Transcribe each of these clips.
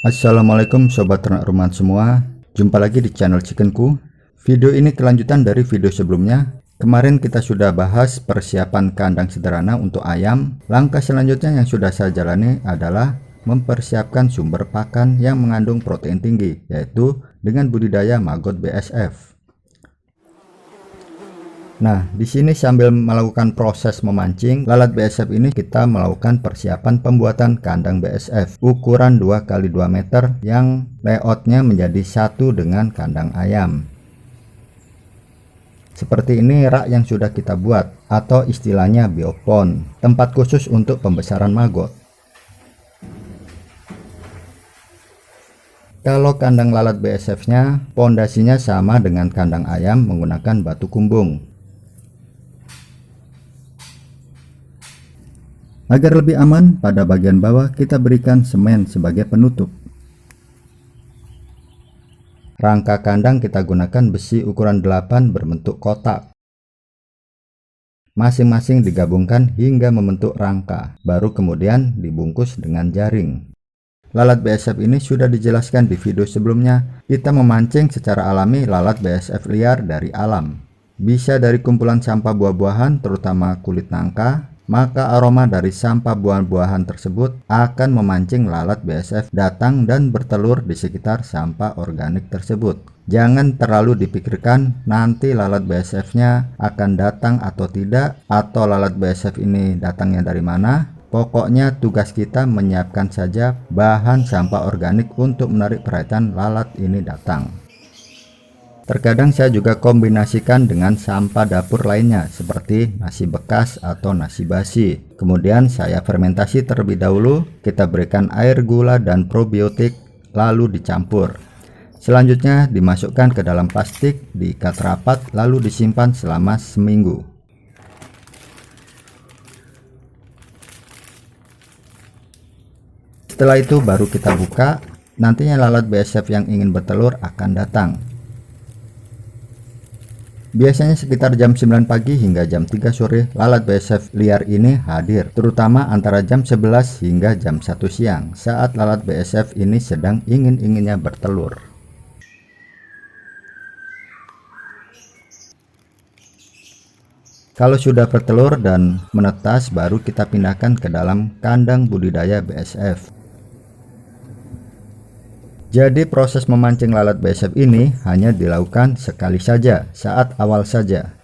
Assalamualaikum sobat ternak rumahan semua, jumpa lagi di channel Chickenku. Video ini kelanjutan dari video sebelumnya. Kemarin kita sudah bahas persiapan kandang sederhana untuk ayam. Langkah selanjutnya yang sudah saya jalani adalah mempersiapkan sumber pakan yang mengandung protein tinggi, yaitu dengan budidaya maggot BSF. Nah, di sini sambil melakukan proses memancing lalat BSF ini, kita melakukan persiapan pembuatan kandang BSF ukuran 2x2 meter yang layoutnya menjadi satu dengan kandang ayam. Seperti ini rak yang sudah kita buat, atau istilahnya biopon, tempat khusus untuk pembesaran maggot. Kalau kandang lalat BSF-nya, pondasinya sama dengan kandang ayam menggunakan batu kumbung. Agar lebih aman, pada bagian bawah kita berikan semen sebagai penutup. Rangka kandang kita gunakan besi ukuran 8 berbentuk kotak. Masing-masing digabungkan hingga membentuk rangka, baru kemudian dibungkus dengan jaring. Lalat BSF ini sudah dijelaskan di video sebelumnya. Kita memancing secara alami lalat BSF liar dari alam. Bisa dari kumpulan sampah buah-buahan, terutama kulit nangka. Maka aroma dari sampah buah-buahan tersebut akan memancing lalat BSF datang dan bertelur di sekitar sampah organik tersebut. Jangan terlalu dipikirkan nanti lalat BSF-nya akan datang atau tidak, atau lalat BSF ini datangnya dari mana. Pokoknya tugas kita menyiapkan saja bahan sampah organik untuk menarik perhatian lalat ini datang. Terkadang saya juga kombinasikan dengan sampah dapur lainnya seperti nasi bekas atau nasi basi. Kemudian saya fermentasi terlebih dahulu, kita berikan air, gula, dan probiotik, lalu dicampur. Selanjutnya dimasukkan ke dalam plastik, diikat rapat, lalu disimpan selama seminggu. Setelah itu baru kita buka, nantinya lalat BSF yang ingin bertelur akan datang. Biasanya sekitar jam 9 pagi hingga jam 3 sore lalat BSF liar ini hadir, terutama antara jam 11 hingga jam 1 siang saat lalat BSF ini sedang ingin-inginnya bertelur. Kalau sudah bertelur dan menetas, baru kita pindahkan ke dalam kandang budidaya BSF. Jadi proses memancing lalat BSF ini hanya dilakukan sekali saja, saat awal saja.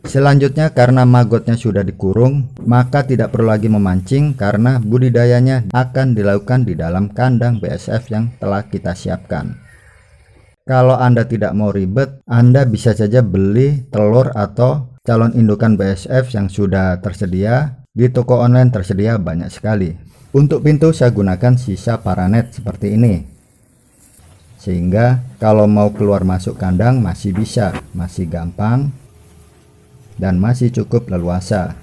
Selanjutnya karena maggotnya sudah dikurung, maka tidak perlu lagi memancing karena budidayanya akan dilakukan di dalam kandang BSF yang telah kita siapkan. Kalau Anda tidak mau ribet, Anda bisa saja beli telur atau calon indukan BSF yang sudah tersedia. Di toko online tersedia banyak sekali. Untuk pintu saya gunakan sisa paranet seperti ini, sehingga kalau mau keluar masuk kandang masih bisa, masih gampang dan masih cukup leluasa.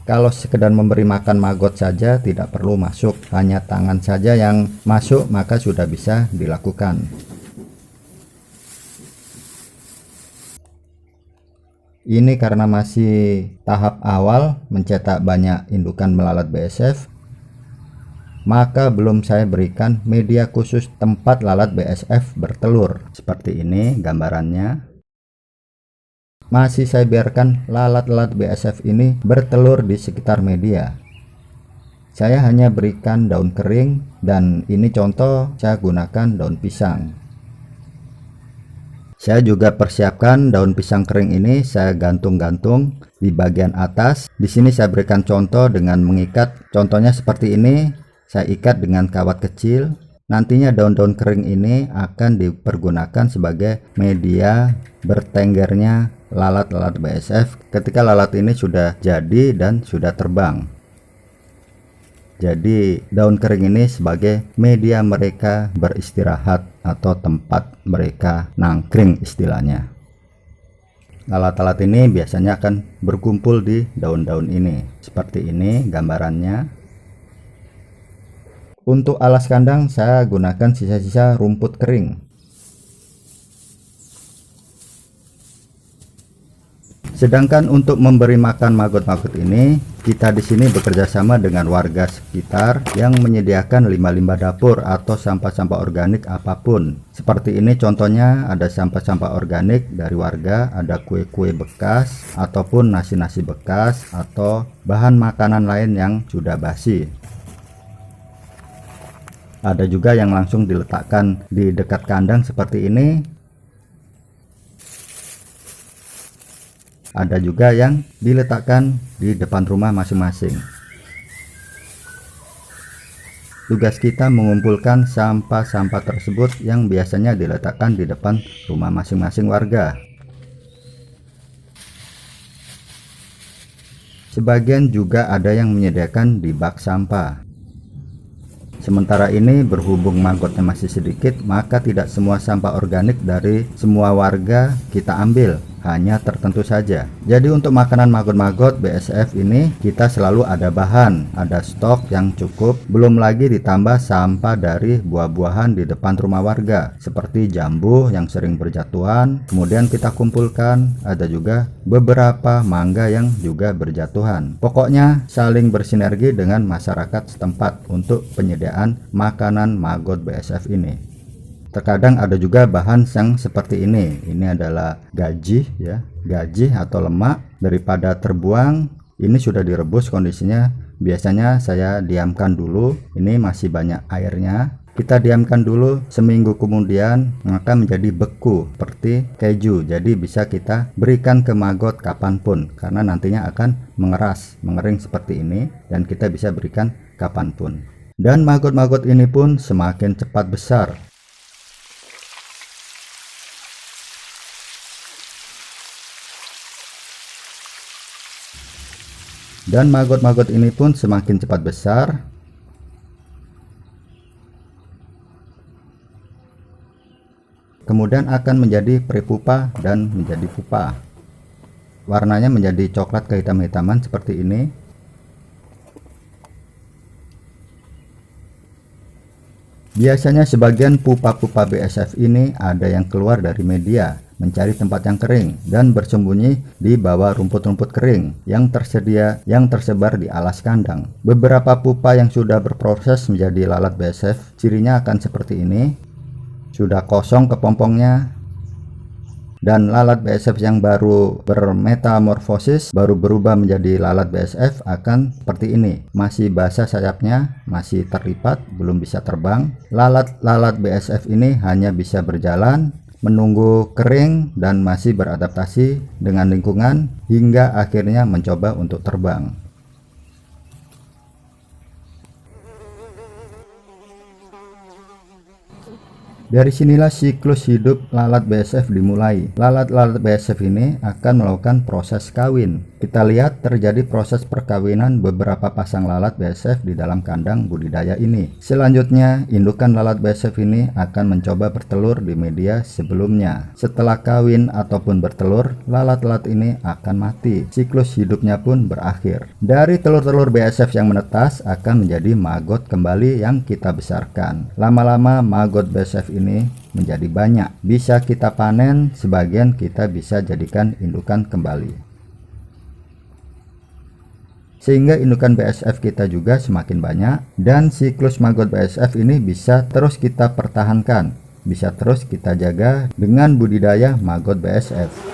Kalau sekedar memberi makan maggot saja tidak perlu masuk, hanya tangan saja yang masuk maka sudah bisa dilakukan. Ini karena masih tahap awal mencetak banyak indukan melalat BSF, maka belum saya berikan media khusus tempat lalat BSF bertelur. Seperti ini gambarannya. Masih saya biarkan lalat-lalat BSF ini bertelur di sekitar media. Saya hanya berikan daun kering, dan ini contoh saya gunakan daun pisang. Saya juga persiapkan daun pisang kering ini, saya gantung-gantung di bagian atas. Di sini saya berikan contoh dengan mengikat. Contohnya seperti ini, saya ikat dengan kawat kecil. Nantinya daun-daun kering ini akan dipergunakan sebagai media bertenggernya lalat-lalat BSF ketika lalat ini sudah jadi dan sudah terbang. Jadi daun kering ini sebagai media mereka beristirahat atau tempat mereka nangkring istilahnya. Lalat-lalat ini biasanya akan berkumpul di daun-daun ini. Seperti ini gambarannya. Untuk alas kandang saya gunakan sisa-sisa rumput kering. Sedangkan untuk memberi makan maggot-maggot ini, kita di sini bekerja sama dengan warga sekitar yang menyediakan limbah-limbah dapur atau sampah-sampah organik apapun. Seperti ini contohnya, ada sampah-sampah organik dari warga, ada kue-kue bekas ataupun nasi-nasi bekas atau bahan makanan lain yang sudah basi. Ada juga yang langsung diletakkan di dekat kandang seperti ini. Ada juga yang diletakkan di depan rumah masing-masing. Tugas kita mengumpulkan sampah-sampah tersebut yang biasanya diletakkan di depan rumah masing-masing warga. Sebagian juga ada yang menyediakan di bak sampah. Sementara ini berhubung maggotnya masih sedikit, maka tidak semua sampah organik dari semua warga kita ambil, hanya tertentu saja. Jadi untuk makanan maggot-maggot BSF ini kita selalu ada bahan, ada stok yang cukup, belum lagi ditambah sampah dari buah-buahan di depan rumah warga seperti jambu yang sering berjatuhan, kemudian kita kumpulkan. Ada juga beberapa mangga yang juga berjatuhan. Pokoknya saling bersinergi dengan masyarakat setempat untuk penyediaan makanan maggot BSF ini. Terkadang ada juga bahan yang seperti ini. Ini adalah gaji ya, gaji atau lemak. Daripada terbuang, ini sudah direbus kondisinya. Biasanya saya diamkan dulu, ini masih banyak airnya. Kita diamkan dulu, seminggu kemudian maka menjadi beku seperti keju. Jadi bisa kita berikan ke maggot kapanpun, karena nantinya akan mengeras, mengering seperti ini, dan kita bisa berikan kapanpun. Dan maggot-maggot ini pun semakin cepat besar. Dan maggot-maggot ini pun semakin cepat besar. Kemudian akan menjadi prepupa dan menjadi pupa. Warnanya menjadi coklat kehitam-hitaman seperti ini. Biasanya sebagian pupa-pupa BSF ini ada yang keluar dari media, mencari tempat yang kering dan bersembunyi di bawah rumput-rumput kering yang tersebar di alas kandang. Beberapa pupa yang sudah berproses menjadi lalat BSF, cirinya akan seperti ini. Sudah kosong kepompongnya. Dan lalat BSF yang baru bermetamorfosis, baru berubah menjadi lalat BSF akan seperti ini. Masih basah sayapnya, masih terlipat, belum bisa terbang. Lalat BSF ini hanya bisa berjalan, menunggu kering, dan masih beradaptasi dengan lingkungan hingga akhirnya mencoba untuk terbang. Dari sinilah siklus hidup lalat BSF dimulai. Lalat-lalat BSF ini akan melakukan proses kawin. Kita lihat terjadi proses perkawinan beberapa pasang lalat BSF di dalam kandang budidaya ini. Selanjutnya, indukan lalat BSF ini akan mencoba bertelur di media sebelumnya. Setelah kawin ataupun bertelur, lalat-lalat ini akan mati. Siklus hidupnya pun berakhir. Dari telur-telur BSF yang menetas akan menjadi maggot kembali yang kita besarkan. Lama-lama maggot BSF ini menjadi banyak, bisa kita panen, sebagian kita bisa jadikan indukan kembali, sehingga indukan BSF kita juga semakin banyak. Dan siklus maggot BSF ini bisa terus kita pertahankan, bisa terus kita jaga dengan budidaya maggot BSF.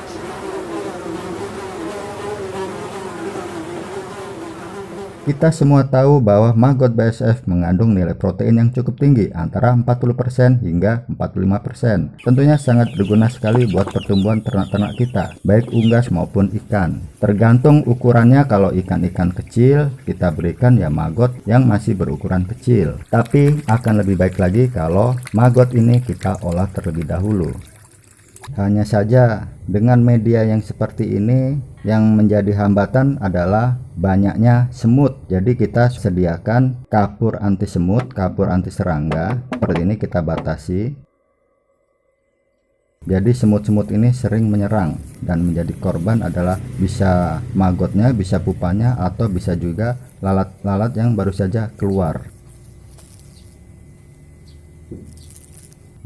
Kita semua tahu bahwa maggot BSF mengandung nilai protein yang cukup tinggi, antara 40% hingga 45%. Tentunya sangat berguna sekali buat pertumbuhan ternak-ternak kita, baik unggas maupun ikan. Tergantung ukurannya, kalau ikan-ikan kecil kita berikan ya maggot yang masih berukuran kecil. Tapi akan lebih baik lagi kalau maggot ini kita olah terlebih dahulu. Hanya saja dengan media yang seperti ini, yang menjadi hambatan adalah banyaknya semut. Jadi kita sediakan kapur anti semut, kapur anti serangga. Seperti ini kita batasi. Jadi semut-semut ini sering menyerang, dan menjadi korban adalah bisa maggotnya, bisa pupanya, atau bisa juga lalat-lalat yang baru saja keluar.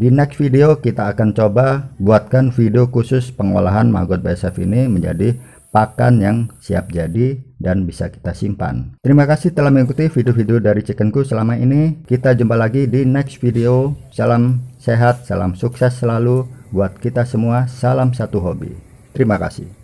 Di next video kita akan coba buatkan video khusus pengolahan maggot BSF ini menjadi pakan yang siap jadi dan bisa kita simpan. Terima kasih telah mengikuti video-video dari chickenku selama ini. Kita jumpa lagi di next video. Salam sehat, salam sukses selalu buat kita semua. Salam satu hobi. Terima kasih.